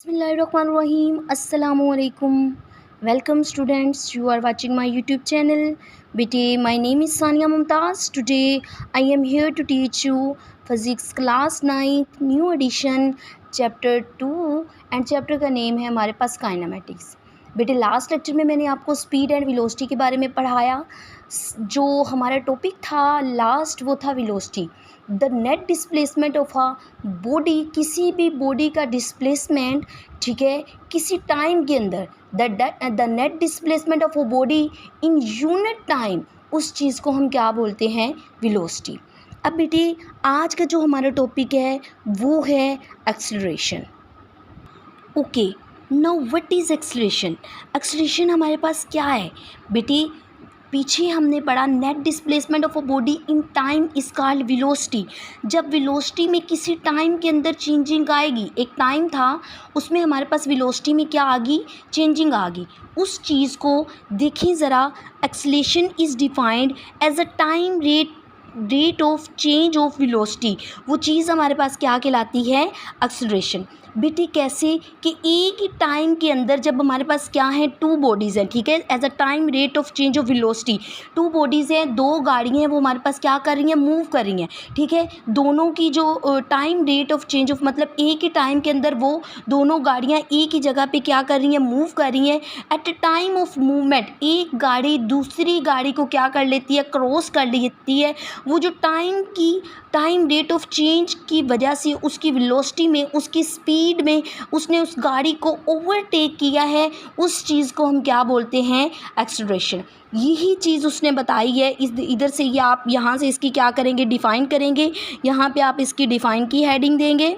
Bismillahirrahmanirrahim. Assalamu alaikum. Welcome students. You are watching my YouTube channel. Bete, my name is Sania Mumtaz. Today I am here to teach you Physics class 9th new edition chapter 2 and chapter का name है हमारे पास kinematics. बेटे last lecture में मैंने आपको speed and velocity के बारे में पढ़ाया। जो हमारा टॉपिक था लास्ट वो था velocity. The net displacement of a body, किसी भी बॉडी का डिस्प्लेसमेंट, ठीक है, किसी टाइम के अंदर the net displacement of a body in unit time, उस चीज़ को हम क्या बोलते हैं, वेलोसिटी। अब बेटे आज का जो हमारा टॉपिक है वो है acceleration. Okay, now what is acceleration. Acceleration हमारे पास क्या है बेटे, पीछे हमने पढ़ा net displacement of a body in time is called velocity. जब वेलोसिटी में किसी टाइम के अंदर चेंजिंग आएगी, एक टाइम था उसमें हमारे पास वेलोसिटी में क्या आ गई, चेंजिंग आ गई, उस चीज़ को देखिए ज़रा। Acceleration is defined as a time rate of change of velocity. वो चीज़ हमारे पास क्या कहलाती है, एक्सेलरेशन। बेटे कैसे कि एक ही टाइम के अंदर जब हमारे पास क्या है, टू बॉडीज़ हैं, ठीक है, as a time rate of change of velocity. Two bodies हैं, दो गाड़ियाँ हैं, वो हमारे पास क्या कर रही हैं, मूव कर रही हैं, ठीक है। दोनों की जो time rate of change of, मतलब एक ही टाइम के अंदर वो दोनों गाड़ियाँ एक ही जगह पे क्या कर रही हैं, मूव कर रही हैं। At a time of movement एक गाड़ी दूसरी गाड़ी को क्या कर लेती है, क्रॉस कर लेती है। वो जो टाइम रेट ऑफ चेंज की वजह से उसकी वेलोसिटी में, उसकी स्पीड में उसने उस गाड़ी को ओवरटेक किया है, उस चीज़ को हम क्या बोलते हैं, एक्सेलरेशन। यही चीज़ उसने बताई है। इधर से ये आप यहाँ से इसकी क्या करेंगे, डिफ़ाइन करेंगे। यहाँ पे आप इसकी डिफ़ाइन की हेडिंग देंगे।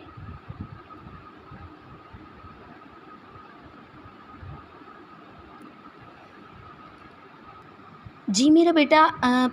जी मेरा बेटा,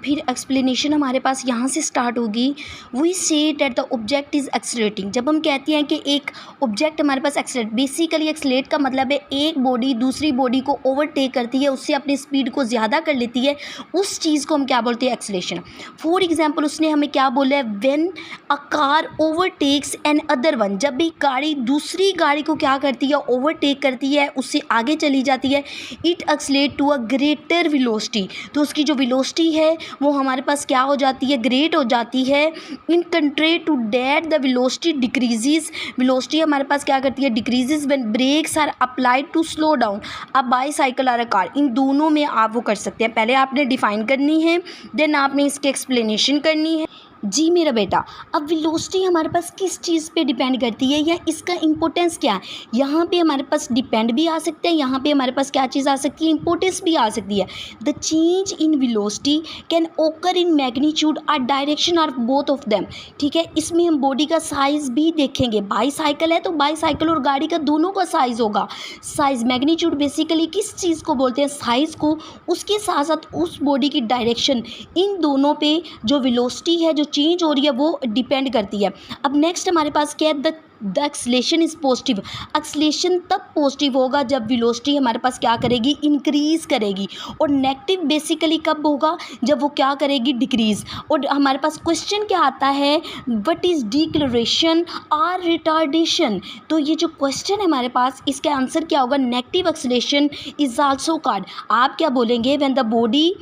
फिर एक्सप्लेनेशन हमारे पास यहाँ से स्टार्ट होगी। We say that the object is accelerating. जब हम कहते हैं कि एक ऑब्जेक्ट हमारे पास एक्सेलरेट, बेसिकली एक्सेलरेट का मतलब है एक बॉडी दूसरी बॉडी को ओवरटेक करती है, उससे अपनी स्पीड को ज़्यादा कर लेती है, उस चीज़ को हम क्या बोलते हैं, एक्सेलरेशन। फॉर एग्जाम्पल उसने हमें क्या बोला है, when a car overtakes another one. जब भी गाड़ी दूसरी गाड़ी को क्या करती है, ओवरटेक करती है, उससे आगे चली जाती है, it accelerate to a greater velocity. तो उसकी जो वेलोसिटी है वो हमारे पास क्या हो जाती है, ग्रेट हो जाती है। In contrary to that the velocity decreases. Velocity हमारे पास क्या करती है, decreases when brakes are applied to slow down a bicycle और अ कार। इन दोनों में आप वो कर सकते हैं। पहले आपने डिफाइन करनी है, देन आपने इसकी एक्सप्लेनेशन करनी है। जी मेरा बेटा, अब वेलोसिटी हमारे पास किस चीज़ पे डिपेंड करती है या इसका इंपॉर्टेंस क्या है। यहाँ पे हमारे पास डिपेंड भी आ सकता है, यहाँ पे हमारे पास क्या चीज़ आ सकती है, इंपॉर्टेंस भी आ सकती है। The change in velocity can occur in magnitude और direction or both of them. ठीक है, इसमें हम बॉडी का साइज़ भी देखेंगे। बाईसाइकिल है तो बाईसाइकिल और गाड़ी का दोनों का साइज़ होगा। साइज़, मैग्नीट्यूड बेसिकली किस चीज़ को बोलते हैं, साइज़ को। उसके साथ साथ उस बॉडी की डायरेक्शन, इन दोनों पे जो वेलोसिटी है, जो चेंज हो रही है, वो डिपेंड करती है। अब नेक्स्ट हमारे पास क्या है, the acceleration is positive. Acceleration तब पॉजिटिव होगा जब वेलोसिटी हमारे पास क्या करेगी, इंक्रीज करेगी। और नेगेटिव बेसिकली कब होगा, जब वो क्या करेगी, डिक्रीज। और हमारे पास क्वेश्चन क्या आता है, व्हाट इज डिक्लेरेशन और रिटार्डेशन। तो ये जो क्वेश्चन है हमारे पास, इसका आंसर क्या होगा, negative acceleration is also called. आप क्या बोलेंगे, व्हेन द बॉडी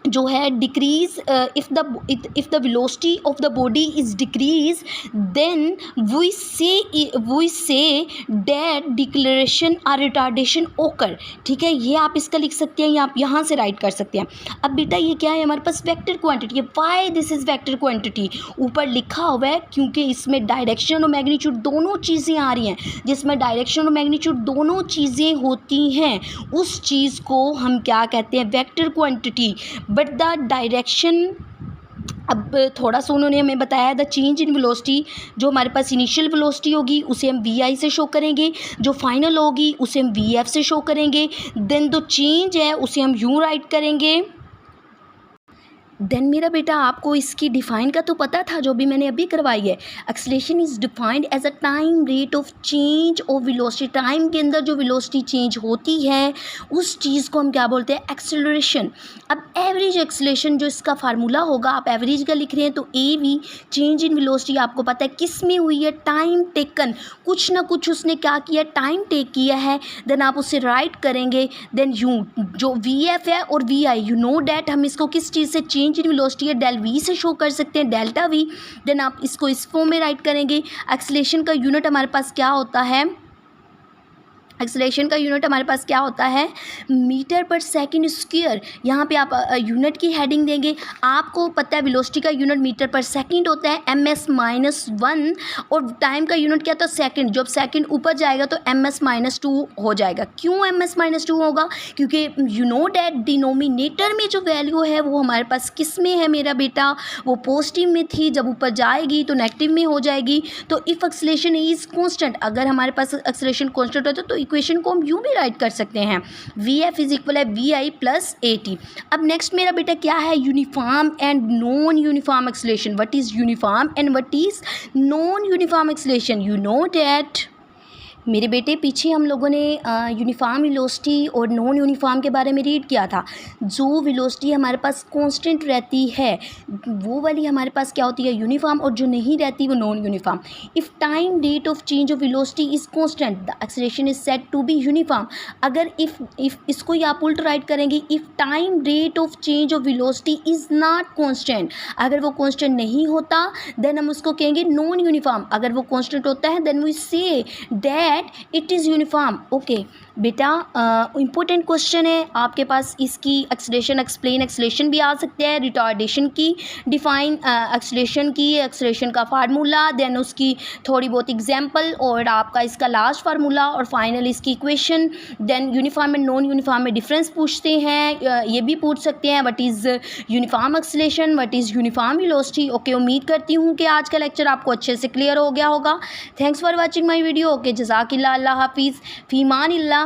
जो है decrease, if the velocity of the body is decrease, then we say that deceleration और रिटार्डेशन ओकर। ठीक है, ये आप इसका लिख सकते हैं या आप यहाँ से राइट कर सकते हैं। अब बेटा ये क्या है, हमारे पास वेक्टर क्वांटिटी है। Why this is vector quantity, ऊपर लिखा हुआ है क्योंकि इसमें डायरेक्शन और मैग्नीट्यूड दोनों चीज़ें आ रही हैं। जिसमें डायरेक्शन और मैग्नीट्यूड दोनों चीज़ें होती हैं, उस चीज़ को हम क्या कहते हैं, vector quantity. But the direction, अब थोड़ा सा उन्होंने हमें बताया, द चेंज इन वेलोसिटी, जो हमारे पास इनिशियल वेलोसिटी होगी उसे हम वी आई से शो करेंगे, जो फाइनल होगी उसे हम वी एफ से शो करेंगे। देन जो चेंज है उसे हम यूँ राइट करेंगे, देन मेरा बेटा आपको इसकी डिफाइन का तो पता था जो भी मैंने अभी करवाई है। Acceleration is defined as a time rate of change of velocity. Time के अंदर जो वेलोसिटी चेंज होती है उस चीज़ को हम क्या बोलते हैं, एक्सेलरेशन। अब एवरेज एक्सेलरेशन जो इसका फार्मूला होगा, आप एवरेज का लिख रहे हैं तो A V, change in velocity आपको पता है किस में हुई है, टाइम टेकन, कुछ ना कुछ उसने क्या किया, टाइम टेक किया है। देन आप उसे राइट करेंगे। देन यू जो वी एफ है और v i, you know that हम इसको किस चीज़ से, चेंज इन वेलोसिटी है डेल वी से शो कर सकते हैं, डेल्टा वी। देन आप इसको इस फॉर्म में राइट करेंगे। एक्सेलरेशन का यूनिट हमारे पास क्या होता है, एक्सेलरेशन का यूनिट हमारे पास क्या होता है, मीटर पर सेकंड स्क्वायर। यहाँ पे आप यूनिट की हेडिंग देंगे। आपको पता है वेलोसिटी का यूनिट मीटर पर सेकंड होता है, ms-1, और टाइम का यूनिट क्या होता है, सेकंड। जब सेकंड ऊपर जाएगा तो ms-2 हो जाएगा। क्यों ms-2 होगा, क्योंकि यू नो डैट डिनोमिनेटर में जो वैल्यू है वो हमारे पास किस में है मेरा बेटा, वो पॉजिटिव में थी, जब ऊपर जाएगी तो नेगेटिव में हो जाएगी। तो इफ़ एक्सेलरेशन इज़ कॉन्स्टेंट, अगर हमारे पास एक्सेलरेशन कॉन्स्टेंट होता तो इक्वेशन को हम यूँ भी राइट कर सकते हैं, वी एफ इज इक्वल है v i plus a t. अब नेक्स्ट मेरा बेटा क्या है, uniform and non uniform acceleration. What is uniform and what is non uniform acceleration, you know that मेरे बेटे पीछे हम लोगों ने यूनिफॉर्म वेलोसिटी और नॉन यूनिफॉर्म के बारे में रीड किया था। जो वेलोसिटी हमारे पास कांस्टेंट रहती है वो वाली हमारे पास क्या होती है, यूनिफॉर्म, और जो नहीं रहती वो non uniform. If time rate of change of velocity is constant the acceleration is said to be uniform. अगर इफ़ इसको ही आप उल्ट राइट करेंगे, if time rate of change of velocity is not constant, अगर वो कांस्टेंट नहीं होता देन हम उसको कहेंगे नॉन यूनिफॉर्म। अगर वो कांस्टेंट होता है then we say that it is uniform. Okay बेटा, इम्पोर्टेंट क्वेश्चन है आपके पास, इसकी एक्सेलरेशन एक्सप्लेन एक्सेलरेशन भी आ सकते हैं, रिटार्डेशन की डिफाइन एक्सेलरेशन की, एक्सेलरेशन का फार्मूला, देन उसकी थोड़ी बहुत एग्जांपल, और आपका इसका लास्ट फार्मूला, और फाइनल इसकी equation. Then uniform and non uniform में डिफरेंस पूछते हैं, ये भी पूछ सकते हैं what is uniform acceleration, what is uniform velocity. Okay, उम्मीद करती हूँ कि आज का लेक्चर आपको अच्छे से क्लियर हो गया होगा। Thanks for watching my video. Okay, जज़ाकिल्लाह, अल्लाह हाफिज़, फ़ीमान अल्लाह।